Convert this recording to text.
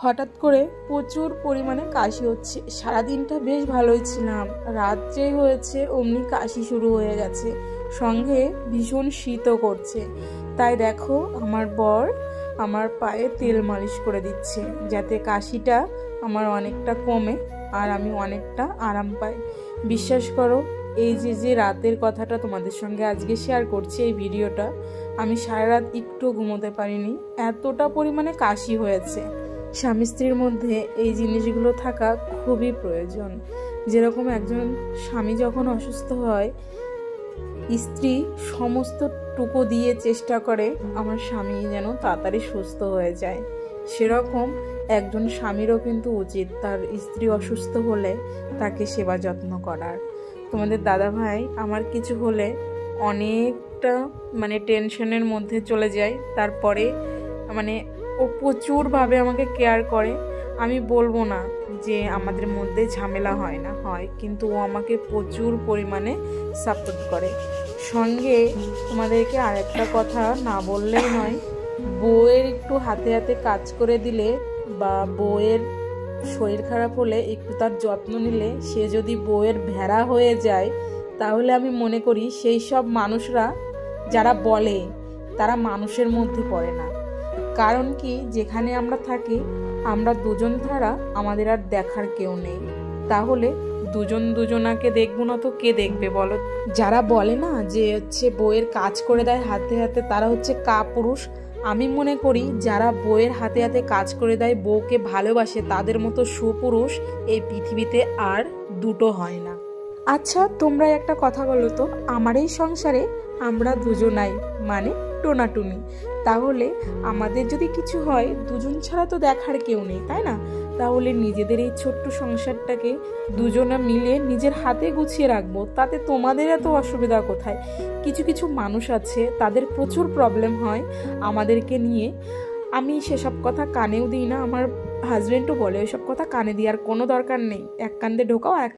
হঠাৎ করে প্রচুর পরিমাণে কাশি হচ্ছে। সারাদিনটা বেশ ভালোই ছিলাম, রাত যেই হয়েছে অমনি কাশি শুরু হয়ে গেছে, সঙ্গে ভীষণ শীতও করছে। তাই দেখো আমার বর আমার পায়ে তেল মালিশ করে দিচ্ছে, যাতে কাশিটা আমার অনেকটা কমে আর আমি অনেকটা আরাম পাই। বিশ্বাস করো, এই যে রাতের কথাটা তোমাদের সঙ্গে আজকে শেয়ার করছি, এই ভিডিওটা, আমি সারা রাত একটু ঘুমোতে পারিনি, এতটা পরিমাণে কাশি হয়েছে। স্বামী স্ত্রীর মধ্যে এই জিনিসগুলো থাকা খুবই প্রয়োজন। যেরকম একজন স্বামী যখন অসুস্থ হয়, স্ত্রী সমস্তটুকু দিয়ে চেষ্টা করে আমার স্বামী যেন তাড়াতাড়ি সুস্থ হয়ে যায়, সেরকম একজন স্বামীরও কিন্তু উচিত তার স্ত্রী অসুস্থ হলে তাকে সেবা যত্ন করার। তোমাদের দাদাভাই আমার কিছু হলে অনেকটা টেনশনের মধ্যে চলে যায়, তারপরে ও প্রচুরভাবে আমাকে কেয়ার করে। আমি বলবো না যে আমাদের মধ্যে ঝামেলা হয় না, হয়, কিন্তু ও আমাকে প্রচুর পরিমাণে সাপোর্ট করে। সঙ্গে তোমাদেরকে আরেকটা কথা না বললেই নয়, বউয়ের একটু হাতে হাতে কাজ করে দিলে বা বউয়ের শরীর খারাপ হলে একটু তার যত্ন নিলে, সে যদি বউয়ের ভেড়া হয়ে যায়, তাহলে আমি মনে করি সেই সব মানুষরা যারা বলে তারা মানুষের মধ্যে পড়ে না। কারণ কি, যেখানে আমরা থাকি আমরা দুজন ছাড়া আমাদের আর দেখার কেউ নেই, তাহলে দুজন দুজনাকে দেখবো না তো কে দেখবে বলো? যারা বলে না যে বউয়ের কাজ করে দেয় হাতে হাতে, তারা কাপুরুষ। আমি মনে করি যারা বউয়ের হাতে হাতে কাজ করে দেয়, বউকে ভালোবাসে, তাদের মতো সুপুরুষ এই পৃথিবীতে আর দুটো হয় না। আচ্ছা, তোমরা একটা কথা বলো তো, আমার এই সংসারে আমরা দুজনাই টোনাটুনি, তাহলে আমাদের যদি কিছু হয় দুজন ছাড়া তো দেখার কেউ নেই, তাই না? তাহলে নিজেদের এই ছোট্ট সংসারটাকে দুজনা মিলে নিজের হাতে গুছিয়ে রাখবো, তাতে তোমাদের এত অসুবিধা কোথায়? কিছু কিছু মানুষ আছে তাদের প্রচুর প্রবলেম হয় আমাদেরকে নিয়ে, আমি সেসব কথা কানেও দিই না। আমার হাজব্যান্ডও বলে ওইসব কথা কানে দেওয়ার কোনো দরকার নেই, এক কান্দে ঢোকাও এক